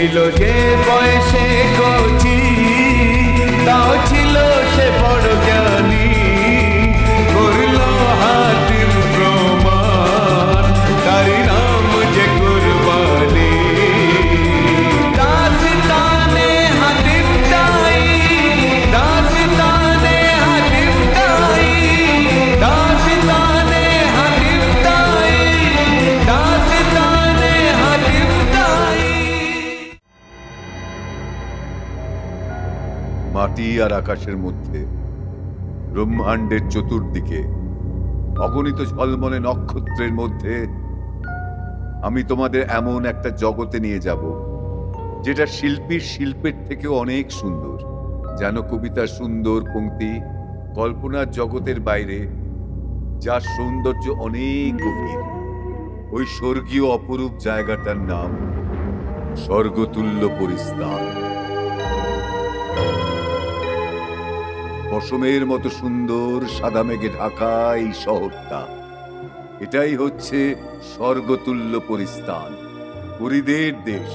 ছিল যে বয়সে কচি, তাও ছিল সে বড় জ্ঞানী। করলো হাতিম প্রমাণ, তারি নাম যে কুরবানি। দাস্তানে হাতিম তাই, দাস্তানে হাতিম তাই, দাস্তানে হাতিম তাই, দাস্তানে হাতিম তাই। মাটি আর আকাশের মধ্যে, ব্রহ্মাণ্ডের চতুর্দিকে, অগণিত ঝলমলে নক্ষত্রের মধ্যে আমি তোমাদের এমন একটা জগতে নিয়ে যাব যেটা শিল্পীর শিল্পের থেকে অনেক সুন্দর। যেন কবিতার সুন্দর পংক্তি কল্পনার জগতের বাইরে, যার সৌন্দর্য অনেক গভীর। ওই স্বর্গীয় অপরূপ জায়গাটার নাম স্বর্গতুল্য পরিস্থান। পশমের মতো সুন্দর সাদা মেঘে ঢাকা এই শহরটা, এটাই হচ্ছে স্বর্গতুল্য পরিস্থান, পরিদের দেশ।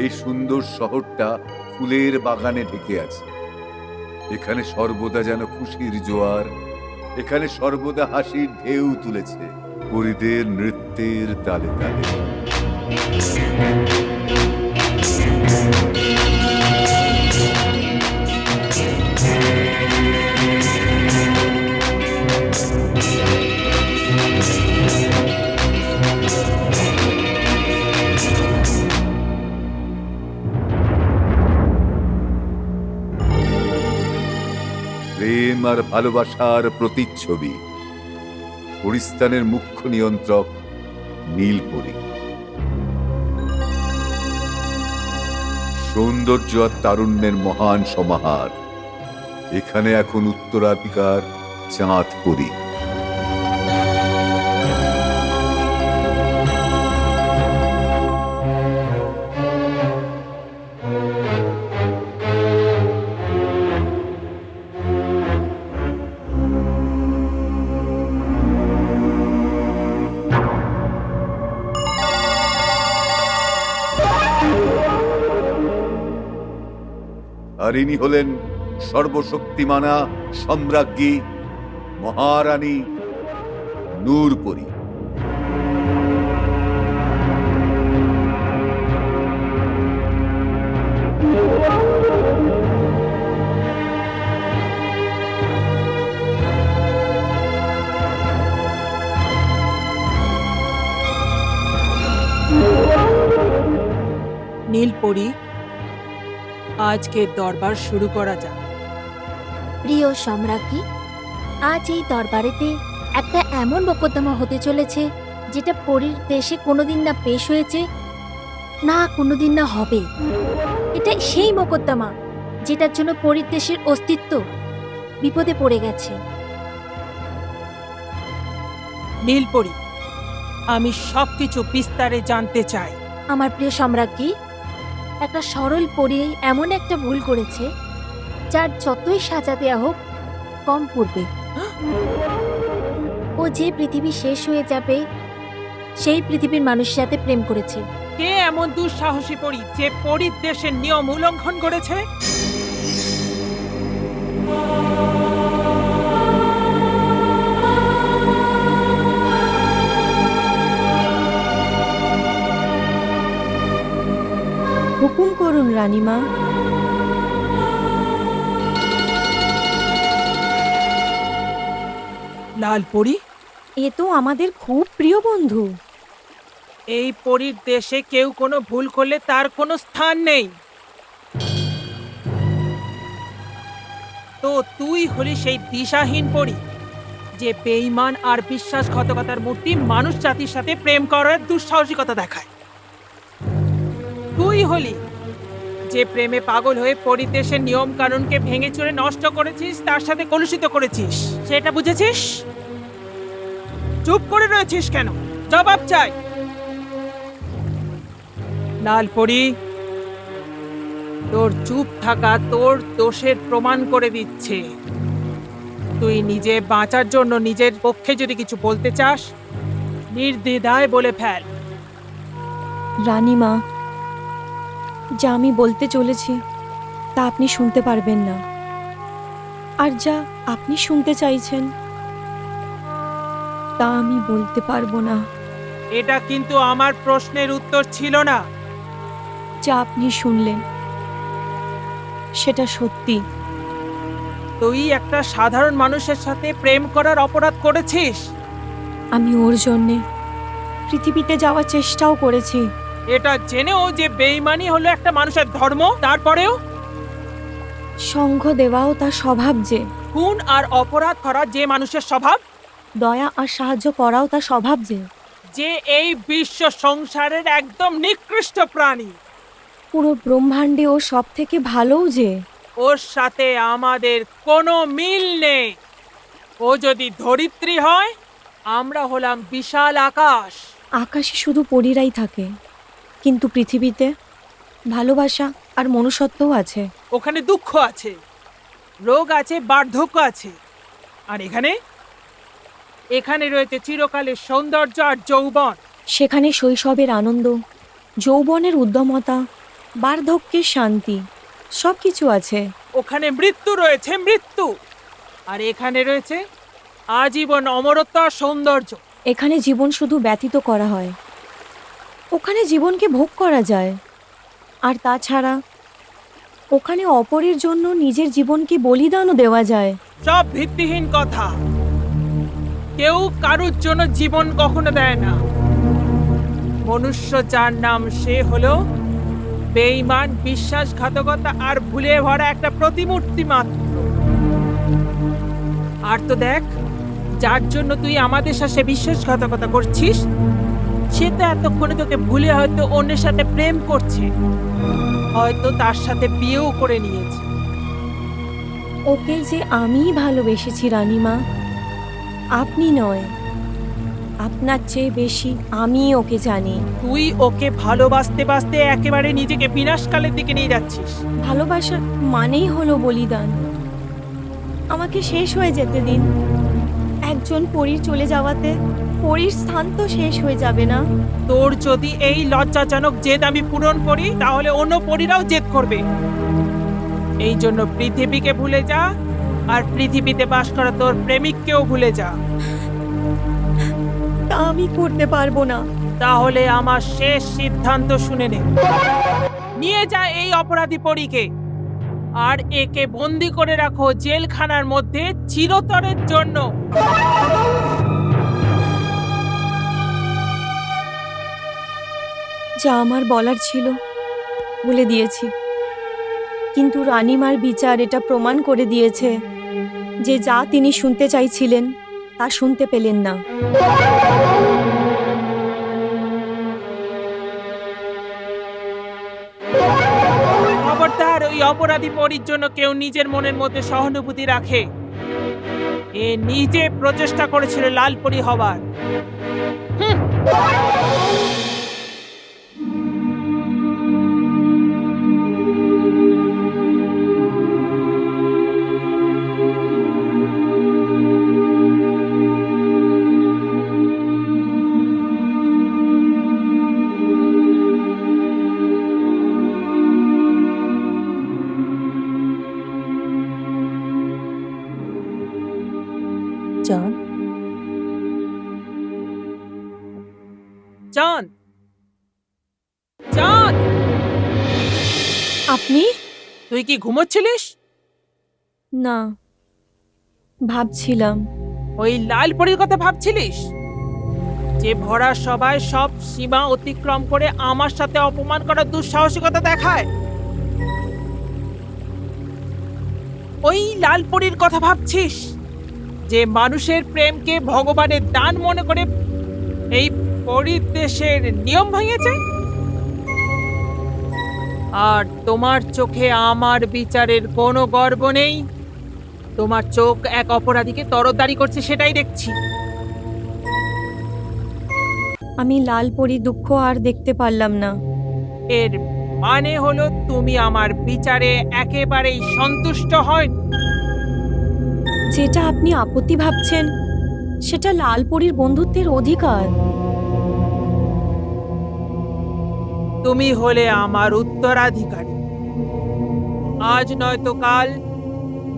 এই সুন্দর শহরটা ফুলের বাগানে ঢেকে আছে। এখানে সর্বদা যেন খুশির জোয়ার, এখানে সর্বদা হাসির ঢেউ তুলেছে পরিদের নৃত্যের তালে তালে। প্রেম আর ভালোবাসার প্রতিচ্ছবি, পরিস্থানের মুখ্য নিয়ন্ত্রক নীলপরি। সৌন্দর্য আর তারুণ্যের মহান সমাহার। এখানে এখন উত্তরাধিকার চাঁদপরি। আর ইনি হলেন সর্বশক্তিমানা সম্রাজ্ঞী মহারানী নূরপরি। নীলপরি, আজকের দরবার শুরু করা যাক। প্রিয় সম্রাজ্ঞী, আজ এই দরবারেতে একটা এমন মোকদ্দমা হতে চলেছে যেটা পরীর দেশে কোনোদিন না পেশ হয়েছে, না কোনোদিন না হবে। এটা সেই মোকদ্দমা যেটার জন্য পরীর দেশের অস্তিত্ব বিপদে পড়ে গেছে। নীলপরি, আমি সবকিছু বিস্তারে জানতে চাই। আমার প্রিয় সম্রাজ্ঞী, একটা সরল পরী এমন একটা ভুল করেছে যার যতই সাজা দেয়া হোক কম পড়বে। ও যে পৃথিবী শেষ হয়ে যাবে সেই পৃথিবীর মানুষের সাথে প্রেম করেছে। কে এমন দুঃসাহসী পরী যে পরীর দেশের নিয়ম উল্লঙ্ঘন করেছে? হুকুম করুন রানীমা। লালপরি, এ তো আমাদের খুব প্রিয় বন্ধু। এই পরীর দেশে কেউ কোনো ভুল করলে তার কোনো স্থান নেই। তো তুই হলি সেই দিশাহীন পরী যে বেঈমান আর বিশ্বাসঘাতকতার মূর্তি মানুষ জাতির সাথে প্রেম করার দুঃসাহসিকতা দেখায়। তুই হলি যে প্রেমে পাগল হয়ে পরিদেশের নিয়ম কানুনকে ভেঙে চুরে নষ্ট করেছিস, তার সাথে কলুষিত করেছিস। সেটা বুঝেছিস? চুপ করে রয়েছিস কেন? জবাব চাই। লালপরি, তোর চুপ থাকা তোর দোষের প্রমাণ করে দিচ্ছে। তুই নিজে বাঁচার জন্য নিজের পক্ষে যদি কিছু বলতে চাস, নির্দ্বিধায় বলে ফেল। রানীমা, যা আমি বলতে চলেছি তা আপনি শুনতে পারবেন না, আর যা আপনি শুনতে চাইছেন তা আমি বলতে পারবো না। এটা কিন্তু আমার প্রশ্নের উত্তর ছিল না। যা আপনি শুনলেন সেটা সত্যি। তুই একটা সাধারণ মানুষের সাথে প্রেম করার অপরাধ করেছিস। আমি ওর জন্যে পৃথিবীতে যাওয়ার চেষ্টাও করেছি। এটা জেনেও যে বেঈমানি হলো একটা মানুষের ধর্ম, তারপরেও সঙ্গ দেওয়াও তার স্বভাব, যে খুন আর অপরাধ করা যে মানুষের স্বভাব, দয়া আর সাহায্য করাও তার স্বভাব, যে যে এই বিশ্ব সংসারের একদম নিকৃষ্ট প্রাণী। পুরো ব্রহ্মাণ্ডে ও সব থেকে ভালোও, যে ওর সাথে আমাদের কোনো মিল নেই। ও যদি ধরিত্রী হয়, আমরা হলাম বিশাল আকাশ। আকাশে শুধু পরীরাই থাকে, কিন্তু পৃথিবীতে ভালোবাসা আর মনুষ্যত্বও আছে। ওখানে দুঃখ আছে, রোগ আছে, বার্ধক্য আছে। আর এখানে এখানে রয়েছে চিরকালের সৌন্দর্য আর যৌবন। সেখানে শৈশবের আনন্দ, যৌবনের উদ্যমতা, বার্ধক্যের শান্তি, সব কিছু আছে। ওখানে মৃত্যু রয়েছে, মৃত্যু। আর এখানে রয়েছে আজীবন অমরত্ব আর সৌন্দর্য। এখানে জীবন শুধু ব্যতীত করা হয়, ওখানে জীবনকে ভোগ করা যায়। আর তাছাড়া ওখানে অপরের জন্য নিজের জীবনকে বলিদানও দেওয়া যায়। সব ভিত্তিহীন কথা। কেউ কারুর জন্য জীবন কখনো দেয় না। মনুষ্য যার নাম, সে হলো বেঈমান, বিশ্বাসঘাতকতা আর ভুলে ভরা একটা প্রতিমূর্তি মাত্র। আর তো দেখ, যার জন্য তুই আমাদের সাথে বিশ্বাসঘাতকতা করছিস, সে তো এতক্ষণে তোকে ভুলে হয়তো অন্যের সাথে প্রেম করছে, হয়তো তার সাথে বিয়েও করে নিয়েছে। ওকে যে আমিই ভালোবেসেছি রানীমা, আপনি নয়। আপনার চেয়ে বেশি আমি ওকে জানি। তুই ওকে ভালোবাসতে বাসতে একেবারে নিজেকে বিনাশকালের দিকে নিয়ে যাচ্ছিস। ভালোবাসার মানেই হলো বলিদান। আমাকে শেষ হয়ে যেতে দিন। একজন পরীর চলে যাওয়াতে পরীর স্থান তো শেষ হয়ে যাবে না? তোর যদি এই লজ্জাজনক জেদ আমি পূরণ করি, তাহলে অন্য পরীরাও জেদ করবে। এই জন্য পৃথিবীকে ভুলে যা, আর পৃথিবীতে বাস করা তোর প্রেমিককেও ভুলে যা। তা আমি করতে পারবো না। তাহলে আমার শেষ সিদ্ধান্ত শুনে নে। নিয়ে যা এই অপরাধী পরীকে, আর একে বন্দি করে রাখো জেলখানার মধ্যে চিরতরের জন্য। যা আমার বলার ছিল বলে দিয়েছি, কিন্তু রানীমার বিচার এটা প্রমাণ করে দিয়েছে যে যা তিনি শুনতে চাইছিলেন তা শুনতে পেলেন না। খবরদার ওই অপরাধী পরীর জন্য কেউ নিজের মনের মধ্যে সহানুভূতি রাখে। এ নিজে প্রচেষ্টা করেছিল লালপরী হবার। চাঁদ, চাঁদ, চাঁদ, আপনি? তুই কি ঘুমোচ্ছিলিস? না, ভাবছিলাম। ওই লালপরীর কথা ভাবছিলিস, যে ভরা সবাই সব সীমা অতিক্রম করে আমার সাথে অপমান করার দুঃসাহসিকতা দেখায়? ওই লালপরীর কথা ভাবছিস, যে মানুষের প্রেমকে ভগবানের দান মনে করে এই পরিদেশের নিয়ম ভেঙেছে? আর তোমার চোখে আমার বিচারের কোনো গর্ব নেই। তোমার চোখ এক অপরাধীকে তরদারি করছে, সেটাই দেখছি। আমি লাল পরী দুঃখ আর দেখতে পারলাম না। এর মানে হলো তুমি আমার বিচারে একেবারেই সন্তুষ্ট হন। যেটা আপনি আপত্তি ভাবছেন সেটা লাল পরীর বন্ধুত্বের অধিকার। তুমি হলে আমার উত্তরাধিকারী। আজ নয়তো কাল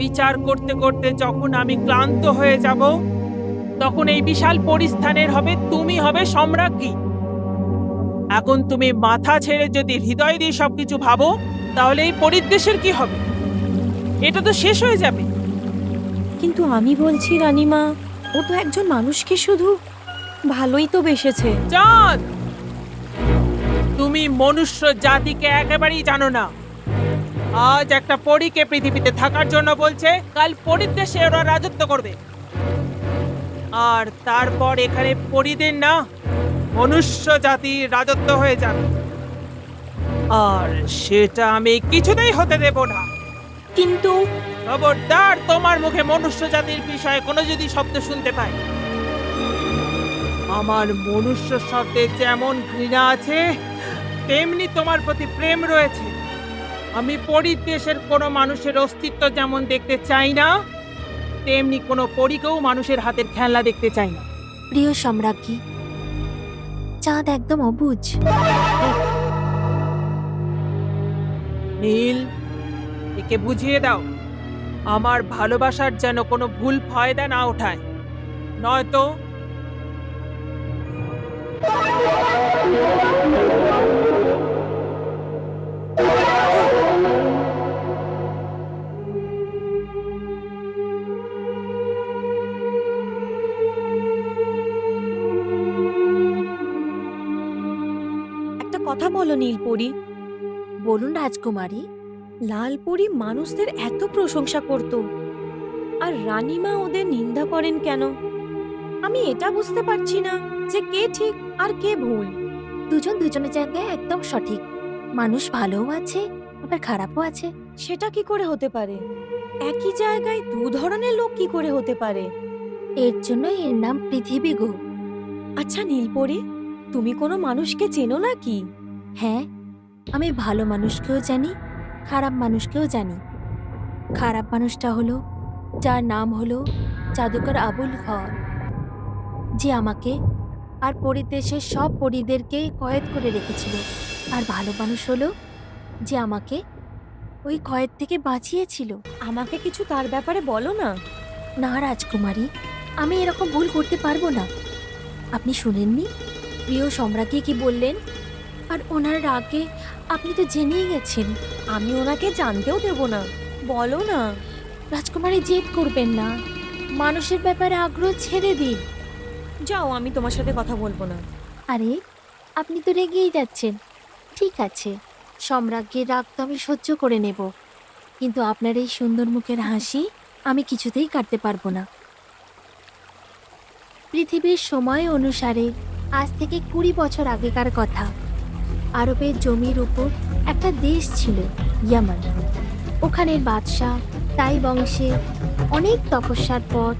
বিচার করতে করতে যখন আমি ক্লান্ত হয়ে যাব, তখন এই বিশাল পরিস্থানের তুমি হবে সম্রাজ্ঞী। এখন তুমি মাথা ছেড়ে যদি হৃদয় দিয়ে সবকিছু ভাবো, তাহলে এই পরিদেশের কি হবে? এটা তো শেষ হয়ে যাবে। কিন্তু আমি বলছি রানীমা, ও তো একজন মানুষকে শুধু ভালোই তো বেসেছে। চাঁদ, তুমি মনুষ্য জাতিকে একেবারেই জানো না। আজ একটা পরীকে পৃথিবীতে থাকার জন্য বলছে, কাল পরিদেশে ওরা রাজত্ব করবে। আর তারপর এখানে পরিদের না, মনুষ্য জাতির রাজত্ব হয়ে যাবে। আর সেটা আমি কিছুতেই হতে দেব না। কিন্তু খবরদার, তোমার মুখে মনুষ্য জাতির বিষয়ে কোনো যদি শব্দ শুনতে পাই। আমার মনুষ্য শব্দে যেমন ঘৃণা আছে, তেমনি তোমার প্রতি প্রেম রয়েছে। আমি পরিদেশের কোনো মানুষের অস্তিত্ব যেমন দেখতে চাই না, তেমনি কোনো পরীকেও মানুষের হাতের খেলনা দেখতে চাই না। প্রিয় সম্রাজ্ঞী, চাঁদ একদম অবুঝ। নীল, একে বুঝিয়ে দাও আমার ভালোবাসার যেন কোনো ভুল ফায়দা না ওঠায়, নয়তো একটা কথা বলো নীলপরি। বলুন রাজকুমারী। লালপরি মানুষদের এত প্রশংসা করত, আর রানীমা ওদের নিন্দা করেন কেন? আমি এটা বুঝতে পারছি না যে কে ঠিক আর কে ভুল। দুজন দুজনের জায়গায় একদম সঠিক। মানুষ ভালোও আছে, আবার খারাপও আছে। সেটা কি করে হতে পারে? একই জায়গায় দু ধরনের লোক কি করে হতে পারে? এর জন্য এর নাম পৃথিবী গো। আচ্ছা নীলপরি, তুমি কোনো মানুষকে চেনো নাকি? হ্যাঁ, আমি ভালো মানুষকেও জানি, খারাপ মানুষকেও জানি। খারাপ মানুষটা হলো যার নাম হলো জাদুকর আবুল খর, যে আমাকে আর পরিদেশের সব পরীদেরকে কয়েদ করে রেখেছিল। আর ভালো মানুষ হলো যে আমাকে ওই কয়েদ থেকে বাঁচিয়েছিল। আমাকে কিছু তার ব্যাপারে বলো না। না রাজকুমারী, আমি এরকম ভুল করতে পারবো না। আপনি শুনেননি প্রিয় সম্রাজ্ঞী কি বললেন? আর ওনার রাগে আপনি তো জেনেই গেছেন। আমি ওনাকে জানতেও দেব না, বলো না। রাজকুমারী, জেদ করবেন না, মানুষের ব্যাপারে আগ্রহ ছেড়ে দিন। যাও, আমি তোমার সাথে কথা বলবো না। আরে, আপনি তো রেগেই যাচ্ছেন। ঠিক আছে, সম্রাজ্ঞীর রাগ তো আমি সহ্য করে নেব, কিন্তু আপনার এই সুন্দর মুখের হাসি আমি কিছুতেই কাটতে পারবো না। পৃথিবীর সময় অনুসারে আজ থেকে 20 বছর আগেকার কথা। আরবের জমির উপর একটা দেশ ছিল, ইয়ামান। ওখানের বাদশাহ তাই বংশে অনেক তপস্যার পর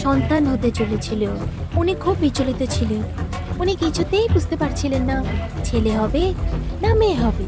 সন্তান হতে চলেছিল। উনি খুব বিচলিত ছিলেন। উনি কিছুতেই বুঝতে পারছিলেন না ছেলে হবে না মেয়ে হবে।